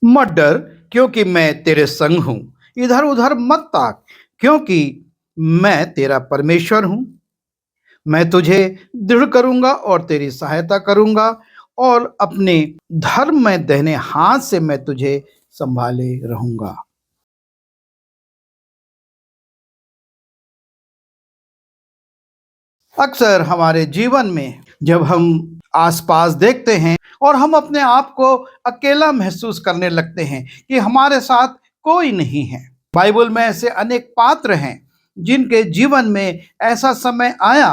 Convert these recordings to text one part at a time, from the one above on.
मत डर, क्योंकि मैं तेरे संग हूं। इधर उधर मत ताक, क्योंकि मैं तेरा परमेश्वर हूं। मैं तुझे दृढ़ करूंगा और तेरी सहायता करूंगा, और अपने धर्म में दाहिने हाथ से मैं तुझे संभाले रहूंगा। अक्सर हमारे जीवन में जब हम आसपास देखते हैं और हम अपने आप को अकेला महसूस करने लगते हैं कि हमारे साथ कोई नहीं है। बाइबल में ऐसे अनेक पात्र हैं जिनके जीवन में ऐसा समय आया।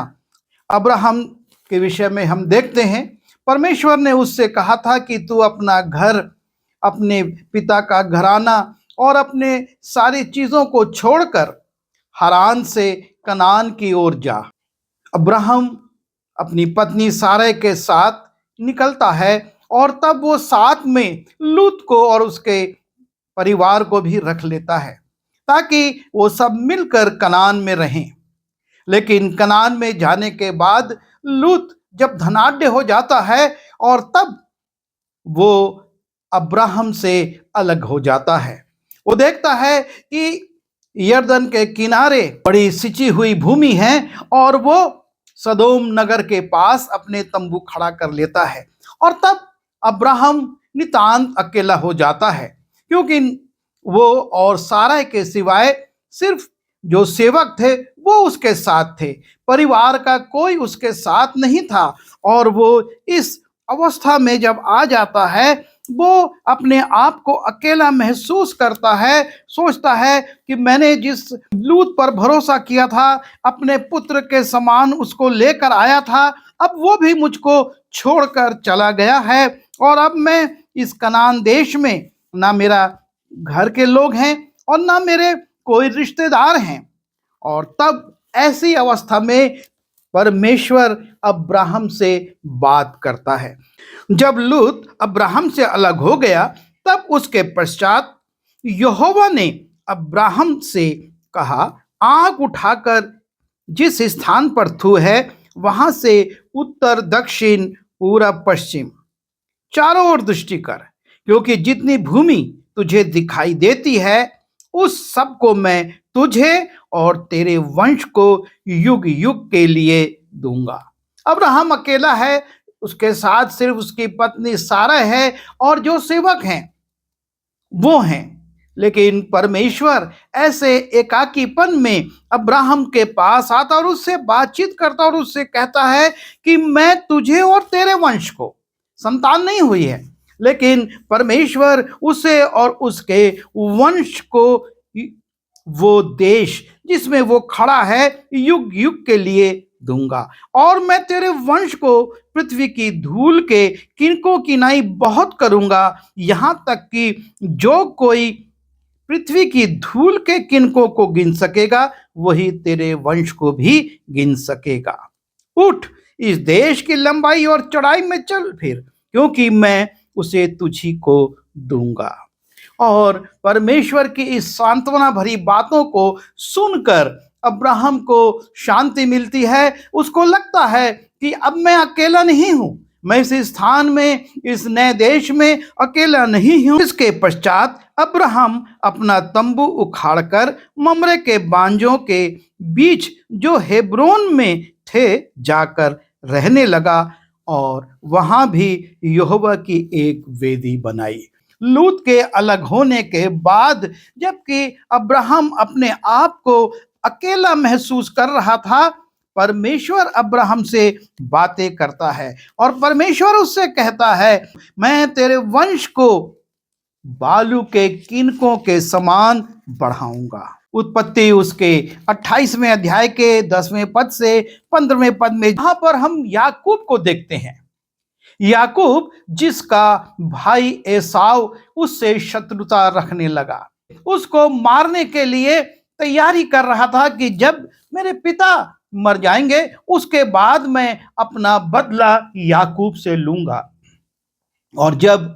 अब्राहम के विषय में हम देखते हैं, परमेश्वर ने उससे कहा था कि तू अपना घर, अपने पिता का घराना और अपने सारी चीजों को छोड़कर हारान से कनान की ओर जा। अब्राहम अपनी पत्नी सारै के साथ निकलता है, और तब वो साथ में लूत को और उसके परिवार को भी रख लेता है ताकि वो सब मिलकर कनान में रहें। लेकिन कनान में जाने के बाद लूत जब धनाढ्य हो जाता है, और तब वो अब्राहम से अलग हो जाता है। वो देखता है कि यरदन के किनारे बड़ी सिंची हुई भूमि है, और वो सदोम नगर के पास अपने तंबू खड़ा कर लेता है। और तब अब्राहम नितांत अकेला हो जाता है, क्योंकि वो और सारा के सिवाय सिर्फ जो सेवक थे वो उसके साथ थे। परिवार का कोई उसके साथ नहीं था। और वो इस अवस्था में जब आ जाता है, वो अपने आप को अकेला महसूस करता है। सोचता है कि मैंने जिस लूत पर भरोसा किया था, अपने पुत्र के समान उसको लेकर आया था, अब वो भी मुझको छोड़कर चला गया है। और अब मैं इस कनान देश में ना मेरा घर के लोग हैं और ना मेरे कोई रिश्तेदार हैं। और तब ऐसी अवस्था में परमेश्वर अब्राहम से बात करता है। जब लूत अब्राहम से अलग हो गया, तब उसके पश्चात यहोवा ने अब्राहम से कहा, आंख उठाकर जिस स्थान पर तू है वहां से उत्तर दक्षिण पूरब पश्चिम चारों ओर दृष्टि कर, क्योंकि जितनी भूमि तुझे दिखाई देती है उस सब को मैं तुझे और तेरे वंश को युग युग के लिए दूंगा। अब्राहम अकेला है, उसके साथ सिर्फ उसकी पत्नी सारा है और जो सेवक हैं वो हैं। लेकिन परमेश्वर ऐसे एकाकीपन में अब्राहम के पास आता और उससे बातचीत करता और उससे कहता है कि मैं तुझे और तेरे वंश को, संतान नहीं हुई है, लेकिन परमेश्वर उसे और उसके वंश को वो देश जिसमें वो खड़ा है युग युग के लिए दूंगा। और मैं तेरे वंश को पृथ्वी की धूल के किनकों की नाई बहुत करूंगा, यहां तक कि जो कोई पृथ्वी की धूल के किनकों को गिन सकेगा वही तेरे वंश को भी गिन सकेगा। उठ, इस देश की लंबाई और चौड़ाई में चल फिर, क्योंकि मैं उसे तुझी को दूंगा। और परमेश्वर की इस सांत्वना भरी बातों को सुनकर अब्राहम को शांति मिलती है। उसको लगता है कि अब मैं अकेला नहीं हूं, मैं इस स्थान में, इस नए देश में अकेला नहीं हूं। इसके पश्चात अब्राहम अपना तंबू उखाड़कर ममरे के बांजों के बीच जो हेब्रोन में थे जाकर रहने लगा, और वहां भी यहोवा की एक वेदी बनाई। लूत के अलग होने के बाद, जबकि अब्राहम अपने आप को अकेला महसूस कर रहा था, परमेश्वर अब्राहम से बातें करता है और परमेश्वर उससे कहता है, मैं तेरे वंश को बालू के किनकों के समान बढ़ाऊंगा। उत्पत्ति उसके 28वें अध्याय के 10वें पद से 15वें पद में, जहां पर हम याकूब को देखते हैं। याकूब जिसका भाई एसाव उससे शत्रुता रखने लगा, उसको मारने के लिए तैयारी कर रहा था कि जब मेरे पिता मर जाएंगे उसके बाद मैं अपना बदला याकूब से लूंगा। और जब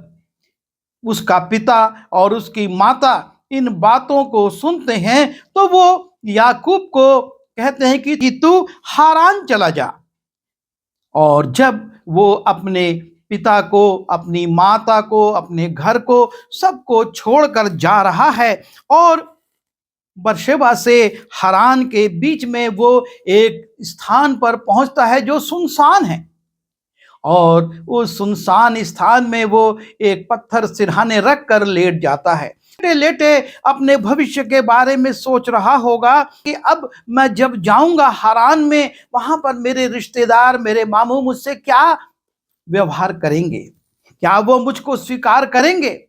उसका पिता और उसकी माता इन बातों को सुनते हैं तो वो याकूब को कहते हैं कि तू हारान चला जा। और जब वो अपने पिता को, अपनी माता को, अपने घर को, सबको छोड़कर जा रहा है और बर्शेबा से हरान के बीच में वो एक स्थान पर पहुंचता है जो सुनसान है। और उस सुनसान स्थान में वो एक पत्थर सिरहाने रख कर लेट जाता है। लेटे लेटे अपने भविष्य के बारे में सोच रहा होगा कि अब मैं जब जाऊंगा हरान में, वहां पर मेरे रिश्तेदार, मेरे मामू मुझसे क्या व्यवहार करेंगे, क्या वो मुझको स्वीकार करेंगे।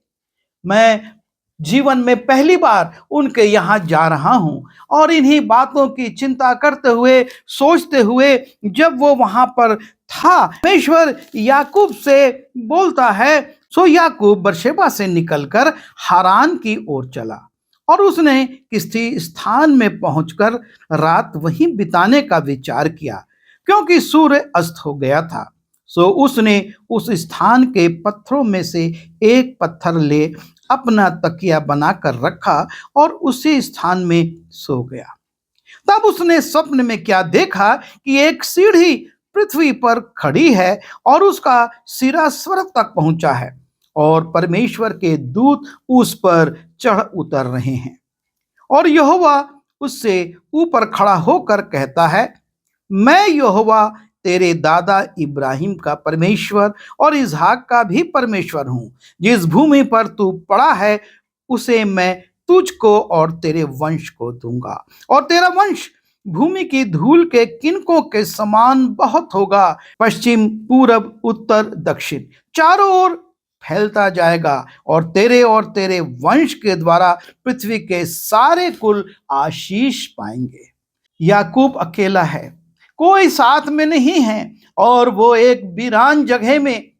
मैं जीवन में पहली बार उनके यहाँ जा रहा हूं और इन्हीं बातों की चिंता करते हुए, सोचते हुए जब वो वहां पर था, परमेश्वर याकूब से बोलता है। सो याकूब बर्शेबा से निकलकर हारान की ओर चला और उसने किसी स्थान में पहुंचकर रात वहीं बिताने का विचार किया, क्योंकि सूर्य अस्त हो गया था। सो उसने उस स्थान के पत्थरों में से एक पत्थर ले अपना तकिया बनाकर रखा और उसी स्थान में सो गया। तब उसने स्वप्न में क्या देखा कि एक सीढ़ी पृथ्वी पर खड़ी है और उसका सिरा स्वर्ग तक पहुंचा है और परमेश्वर के दूत उस पर चढ़ उतर रहे हैं। और यहोवा उससे ऊपर खड़ा होकर कहता है, मैं यहोवा तेरे दादा इब्राहिम का परमेश्वर और इसहाक का भी परमेश्वर हूं। जिस भूमि पर तू पड़ा है उसे मैं तुझको और तेरे वंश को दूंगा और तेरा वंश भूमि की धूल के किनकों के समान बहुत होगा। पश्चिम, पूरब, उत्तर, दक्षिण चारों ओर फैलता जाएगा और तेरे वंश के द्वारा पृथ्वी के सारे कुल आशीष पाएंगे। याकूब अकेला है, कोई साथ में नहीं है और वो एक वीरान जगह में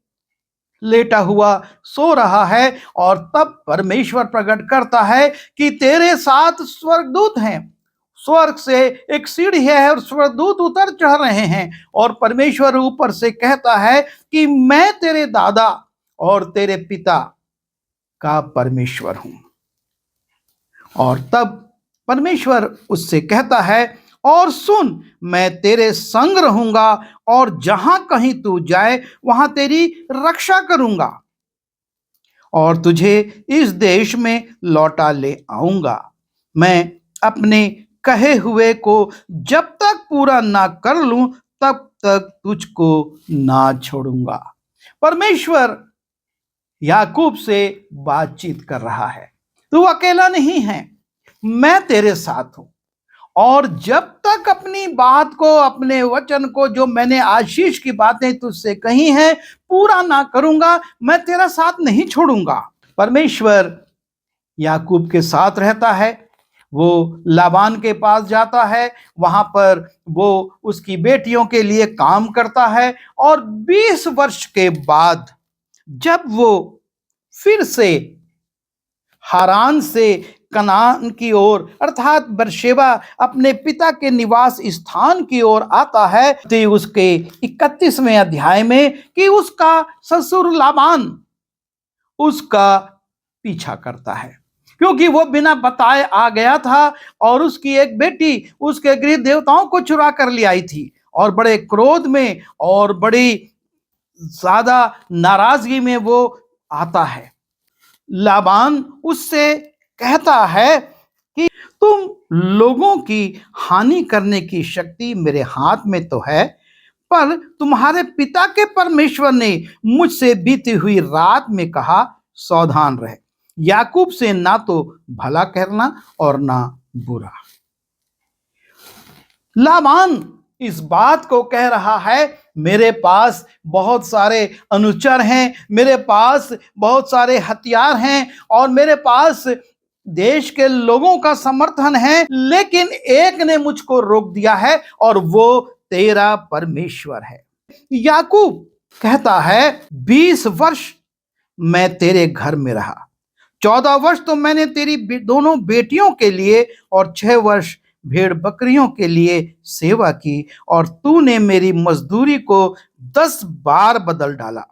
लेटा हुआ सो रहा है। और तब परमेश्वर प्रकट करता है कि तेरे साथ स्वर्गदूत हैं। स्वर्ग से एक सीढ़ी है और स्वर्गदूत उतर चढ़ रहे हैं और परमेश्वर ऊपर से कहता है कि मैं तेरे दादा और तेरे पिता का परमेश्वर हूं। और तब परमेश्वर उससे कहता है, और सुन, मैं तेरे संग रहूंगा और जहां कहीं तू जाए वहां तेरी रक्षा करूंगा और तुझे इस देश में लौटा ले आऊंगा। मैं अपने कहे हुए को जब तक पूरा ना कर लूं तब तक तुझको ना छोड़ूंगा। परमेश्वर याकूब से बातचीत कर रहा है, तू अकेला नहीं है, मैं तेरे साथ हूं और जब तक अपनी बात को, अपने वचन को, जो मैंने आशीष की बातें तुझसे कही हैं, पूरा ना करूंगा, मैं तेरा साथ नहीं छोड़ूंगा। परमेश्वर याकूब के साथ रहता है। वो लाबान के पास जाता है, वहां पर वो उसकी बेटियों के लिए काम करता है और 20 वर्ष के बाद जब वो फिर से हारान से कनान की ओर अर्थात बर्शेबा अपने पिता के निवास स्थान की ओर आता है, तो उसके 31वें अध्याय में कि उसका ससुर लाबान उसका पीछा करता है, क्योंकि वो बिना बताए आ गया था और उसकी एक बेटी उसके गृह देवताओं को चुरा कर ले आई थी और बड़े क्रोध में और बड़ी ज्यादा नाराजगी में वो आता है। लाबान उससे कहता है कि तुम लोगों की हानि करने की शक्ति मेरे हाथ में तो है, पर तुम्हारे पिता के परमेश्वर ने मुझसे बीती हुई रात में कहा, सावधान रहे, याकूब से ना तो भला करना और ना बुरा। लाबान इस बात को कह रहा है, मेरे पास बहुत सारे अनुचर हैं, मेरे पास बहुत सारे हथियार हैं और मेरे पास देश के लोगों का समर्थन है, लेकिन एक ने मुझको रोक दिया है और वो तेरा परमेश्वर है। याकूब कहता है, 20 वर्ष मैं तेरे घर में रहा, 14 वर्ष तो मैंने तेरी दोनों बेटियों के लिए और 6 वर्ष भेड़ बकरियों के लिए सेवा की और तूने मेरी मजदूरी को 10 बार बदल डाला।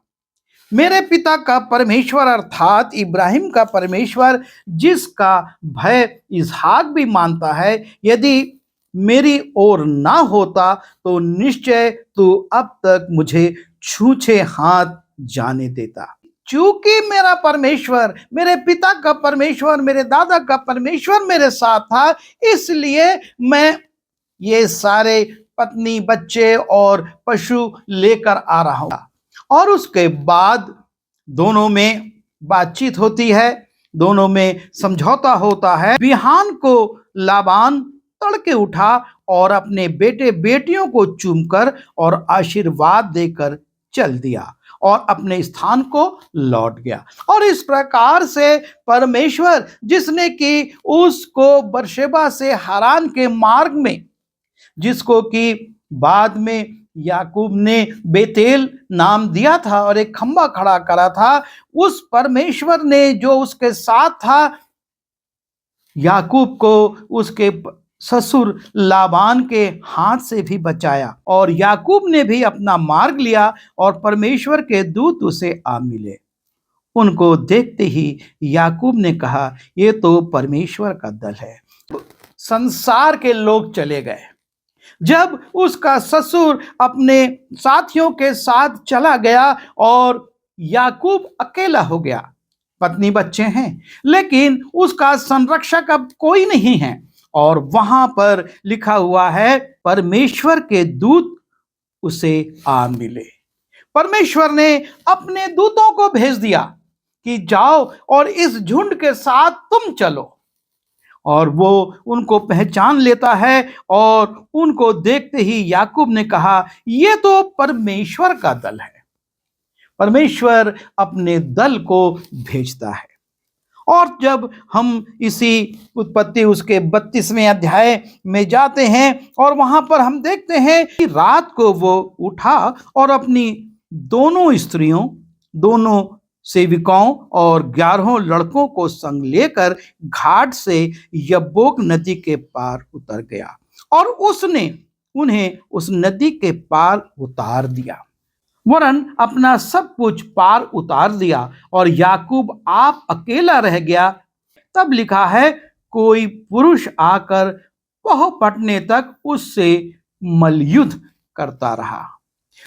मेरे पिता का परमेश्वर अर्थात इब्राहिम का परमेश्वर, जिसका भय इसहाक भी मानता है, यदि मेरी ओर ना होता तो निश्चय तू अब तक मुझे छूछे हाथ जाने देता। चूंकि मेरा परमेश्वर, मेरे पिता का परमेश्वर, मेरे दादा का परमेश्वर मेरे साथ था, इसलिए मैं ये सारे पत्नी, बच्चे और पशु लेकर आ रहा हूं। और उसके बाद दोनों में बातचीत होती है, दोनों में समझौता होता है। बिहान को लाबान तड़के उठा और अपने बेटे बेटियों को चूमकर और आशीर्वाद देकर चल दिया और अपने स्थान को लौट गया। और इस प्रकार से परमेश्वर, जिसने कि उसको बरशेबा से हारान के मार्ग में, जिसको कि बाद में याकूब ने बेतेल नाम दिया था और एक खंबा खड़ा करा था, उस परमेश्वर ने जो उसके साथ था, याकूब को उसके ससुर लाबान के हाथ से भी बचाया। और याकूब ने भी अपना मार्ग लिया और परमेश्वर के दूत उसे आ मिले। उनको देखते ही याकूब ने कहा, ये तो परमेश्वर का दल है। संसार के लोग चले गए। जब उसका ससुर अपने साथियों के साथ चला गया और याकूब अकेला हो गया, पत्नी बच्चे हैं, लेकिन उसका संरक्षक अब कोई नहीं है। और वहां पर लिखा हुआ है, परमेश्वर के दूत उसे आ मिले। परमेश्वर ने अपने दूतों को भेज दिया कि जाओ और इस झुंड के साथ तुम चलो। और वो उनको पहचान लेता है और उनको देखते ही याकूब ने कहा, ये तो परमेश्वर का दल है। परमेश्वर अपने दल को भेजता है। और जब हम इसी उत्पत्ति उसके 32वें अध्याय में जाते हैं और वहां पर हम देखते हैं कि रात को वो उठा और अपनी दोनों स्त्रियों, दोनों सेविकाओं और 11 लड़कों को संग लेकर घाट से यब्बोक नदी के पार उतर गया और उसने उन्हें उस नदी के पार उतार दिया, वरन अपना सब कुछ पार उतार दिया और याकूब आप अकेला रह गया। तब लिखा है, कोई पुरुष आकर पहुंचने तक उससे मल्लयुद्ध करता रहा।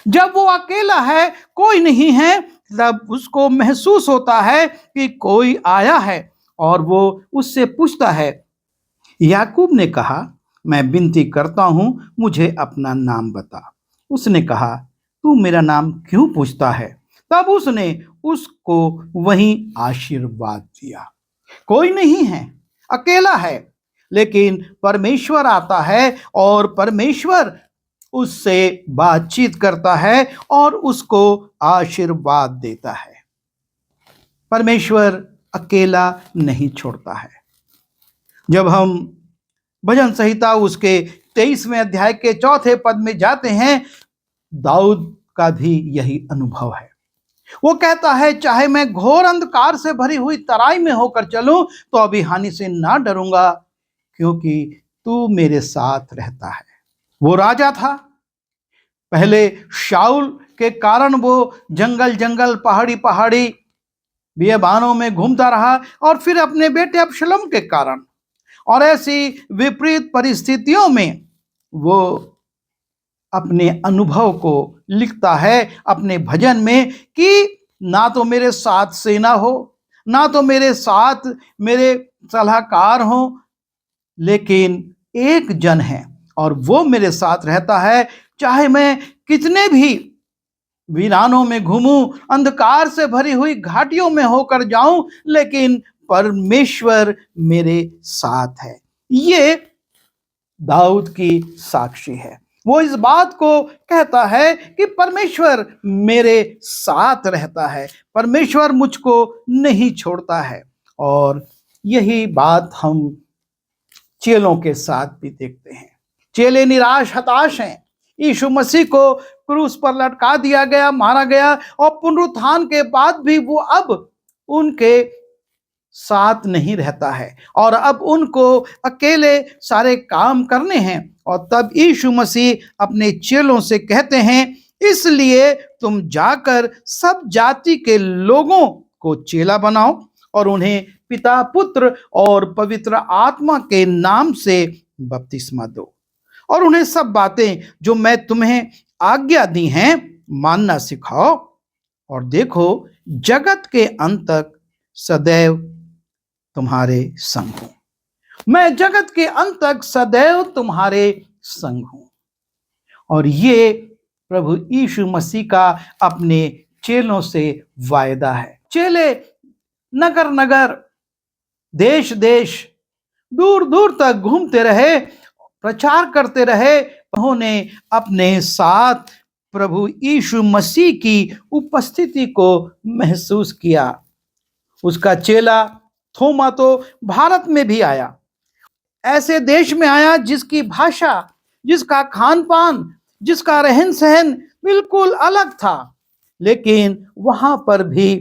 जब वो अकेला है, कोई नहीं है, तब उसको महसूस होता है कि कोई आया है और वो उससे पूछता है। याकूब ने कहा, मैं विनती करता हूं, मुझे अपना नाम बता। उसने कहा, तू मेरा नाम क्यों पूछता है? तब उसने उसको वहीं आशीर्वाद दिया। कोई नहीं है, अकेला है, लेकिन परमेश्वर आता है और परमेश्वर उससे बातचीत करता है और उसको आशीर्वाद देता है। परमेश्वर अकेला नहीं छोड़ता है। जब हम भजन संहिता उसके 23वें अध्याय के 4 पद में जाते हैं, दाऊद का भी यही अनुभव है। वो कहता है, चाहे मैं घोर अंधकार से भरी हुई तराई में होकर चलूं तो अभी हानि से ना डरूंगा, क्योंकि तू मेरे साथ रहता है। वो राजा था। पहले शाऊल के कारण वो जंगल जंगल, पहाड़ी पहाड़ी, बियाबानों में घूमता रहा और फिर अपने बेटे अबशलोम के कारण। और ऐसी विपरीत परिस्थितियों में वो अपने अनुभव को लिखता है अपने भजन में कि ना तो मेरे साथ सेना हो, ना तो मेरे साथ मेरे सलाहकार हो, लेकिन एक जन है और वो मेरे साथ रहता है। चाहे मैं कितने भी वीरानों में घूमूं, अंधकार से भरी हुई घाटियों में होकर जाऊं, लेकिन परमेश्वर मेरे साथ है। ये दाऊद की साक्षी है। वो इस बात को कहता है कि परमेश्वर मेरे साथ रहता है, परमेश्वर मुझको नहीं छोड़ता है। और यही बात हम चेलों के साथ भी देखते हैं। चेले निराश हताश हैं। यीशु मसीह को क्रूस पर लटका दिया गया, मारा गया और पुनरुत्थान के बाद भी वो अब उनके साथ नहीं रहता है और अब उनको अकेले सारे काम करने हैं। और तब यीशु मसीह अपने चेलों से कहते हैं, इसलिए तुम जाकर सब जाति के लोगों को चेला बनाओ और उन्हें पिता, पुत्र और पवित्र आत्मा के नाम से बपतिस्मा दो और उन्हें सब बातें जो मैं तुम्हें आज्ञा दी हैं मानना सिखाओ। और देखो जगत के अंत तक सदैव तुम्हारे संग हूं। मैं जगत के अंत तक सदैव तुम्हारे संग हूं। और ये प्रभु यीशु मसीह का अपने चेलों से वायदा है। चेले नगर नगर, देश देश, दूर दूर तक घूमते रहे, प्रचार करते रहे। उन्होंने अपने साथ प्रभु यीशु मसीह की उपस्थिति को महसूस किया। उसका चेला थोमा तो भारत में भी आया, ऐसे देश में आया जिसकी भाषा, जिसका खान पान, जिसका रहन सहन बिल्कुल अलग था, लेकिन वहां पर भी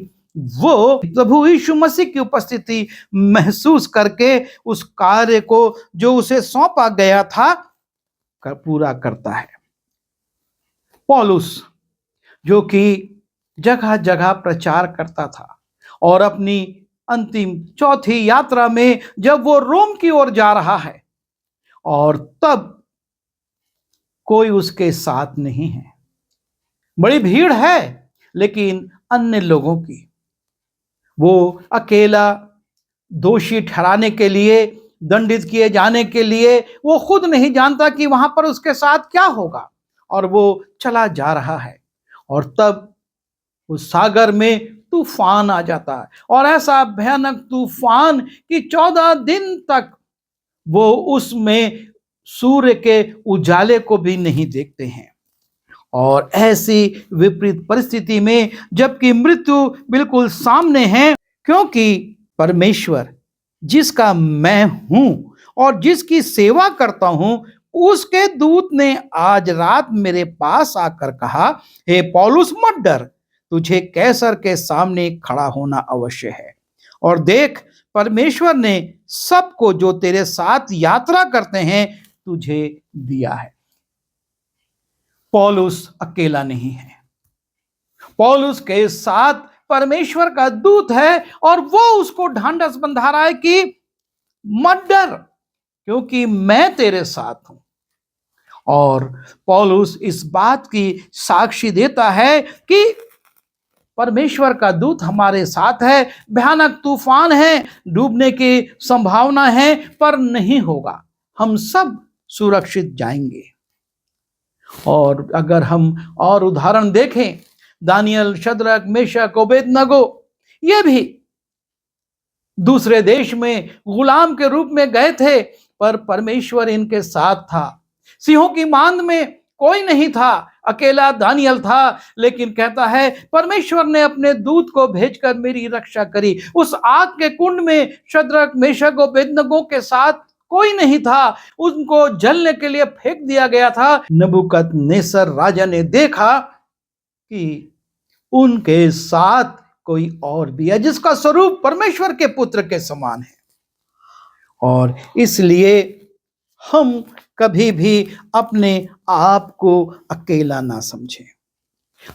वो प्रभु यीशु मसीह की उपस्थिति महसूस करके उस कार्य को जो उसे सौंपा गया था पूरा करता है। पौलुस जो कि जगह जगह प्रचार करता था और अपनी अंतिम चौथी यात्रा में जब वो रोम की ओर जा रहा है और तब कोई उसके साथ नहीं है, बड़ी भीड़ है लेकिन अन्य लोगों की, वो अकेला दोषी ठहराने के लिए, दंडित किए जाने के लिए, वो खुद नहीं जानता कि वहां पर उसके साथ क्या होगा, और वो चला जा रहा है। और तब उस सागर में तूफान आ जाता है, और ऐसा भयानक तूफान कि 14 दिन तक वो उसमें सूर्य के उजाले को भी नहीं देखते हैं। और ऐसी विपरीत परिस्थिति में जबकि मृत्यु बिल्कुल सामने है, क्योंकि परमेश्वर जिसका मैं हूं और जिसकी सेवा करता हूं, उसके दूत ने आज रात मेरे पास आकर कहा, हे पौलुस मत डर, तुझे कैसर के सामने खड़ा होना अवश्य है। और देख, परमेश्वर ने सबको जो तेरे साथ यात्रा करते हैं तुझे दिया है। पौलुस अकेला नहीं है, पौलुस के साथ परमेश्वर का दूत है और वो उसको ढांढस बंधा रहा है कि मत डर, क्योंकि मैं तेरे साथ हूं। और पौलुस इस बात की साक्षी देता है कि परमेश्वर का दूत हमारे साथ है। भयानक तूफान है, डूबने की संभावना है, पर नहीं होगा, हम सब सुरक्षित जाएंगे। और अगर हम और उदाहरण देखें, दानियल, शद्रक, मेशक, ओबेदनगो, ये भी दूसरे देश में गुलाम के रूप में गए थे, पर परमेश्वर इनके साथ था। सिंहों की मांद में कोई नहीं था, अकेला दानियल था, लेकिन कहता है परमेश्वर ने अपने दूत को भेजकर मेरी रक्षा करी। उस आग के कुंड में शद्रक, मेशक, ओबेदनगो के साथ कोई नहीं था, उनको जलने के लिए फेंक दिया गया था। नबूकदनेस्सर राजा ने देखा कि उनके साथ कोई और भी है जिसका स्वरूप परमेश्वर के पुत्र के समान है। और इसलिए हम कभी भी अपने आप को अकेला ना समझें।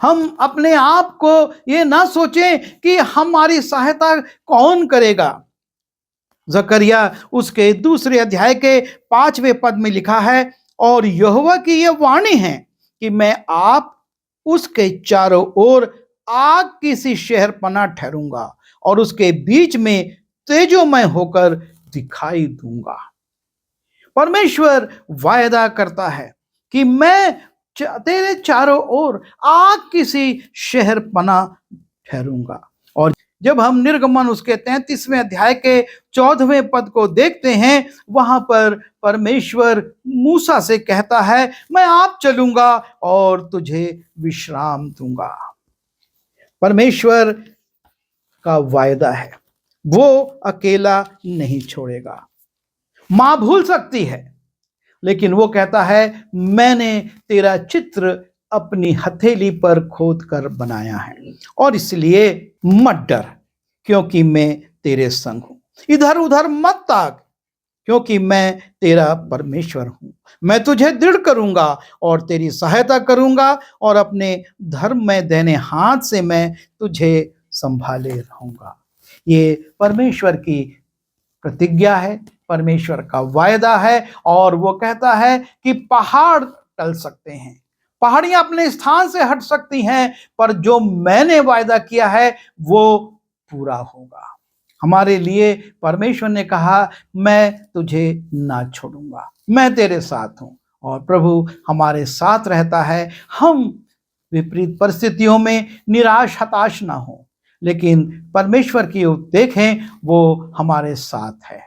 हम अपने आप को ये ना सोचें कि हमारी सहायता कौन करेगा। जकरिया उसके 2 अध्याय के 5वें पद में लिखा है, और यहोवा की यह वाणी है कि मैं आप उसके चारों ओर आग की सी शहरपनाह ठहरूंगा और उसके बीच में तेजोमय होकर दिखाई दूंगा। परमेश्वर वायदा करता है कि मैं तेरे चारों ओर आग की सी शहरपनाह ठहरूंगा। और जब हम निर्गमन उसके 33वें अध्याय के 14वें पद को देखते हैं, वहां पर परमेश्वर मूसा से कहता है, मैं आप चलूंगा और तुझे विश्राम दूंगा। परमेश्वर का वायदा है, वो अकेला नहीं छोड़ेगा। मां भूल सकती है, लेकिन वो कहता है मैंने तेरा चित्र अपनी हथेली पर खोद कर बनाया है, और इसलिए मत डर, क्योंकि मैं तेरे संग हूं। इधर उधर मत ताक, क्योंकि मैं तेरा परमेश्वर हूं। मैं तुझे दृढ़ करूंगा और तेरी सहायता करूंगा, और अपने धर्म में देने हाथ से मैं तुझे संभाले रहूंगा। ये परमेश्वर की प्रतिज्ञा है, परमेश्वर का वायदा है। और वो कहता है कि पहाड़ टल सकते हैं, पहाड़ियां अपने स्थान से हट सकती हैं, पर जो मैंने वायदा किया है वो पूरा होगा। हमारे लिए परमेश्वर ने कहा, मैं तुझे ना छोड़ूंगा, मैं तेरे साथ हूं। और प्रभु हमारे साथ रहता है। हम विपरीत परिस्थितियों में निराश हताश ना हो, लेकिन परमेश्वर की ओर देखें, वो हमारे साथ है।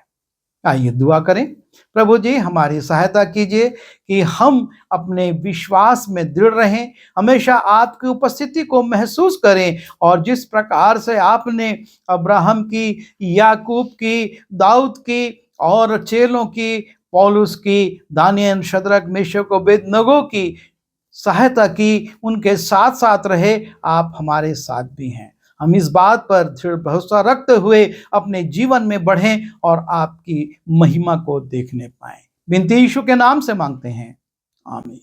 आइए दुआ करें। प्रभु जी, हमारी सहायता कीजिए कि हम अपने विश्वास में दृढ़ रहें, हमेशा आपकी उपस्थिति को महसूस करें, और जिस प्रकार से आपने अब्राहम की, याकूब की, दाऊद की और चेलों की, पौलुस की, दानियेल, शद्रक, मेशक, अबेदनगो की सहायता की, उनके साथ साथ रहे, आप हमारे साथ भी हैं। हम इस बात पर दृढ़ भरोसा रखते हुए अपने जीवन में बढ़ें और आपकी महिमा को देखने पाएं। विनती यीशु के नाम से मांगते हैं, आमीन।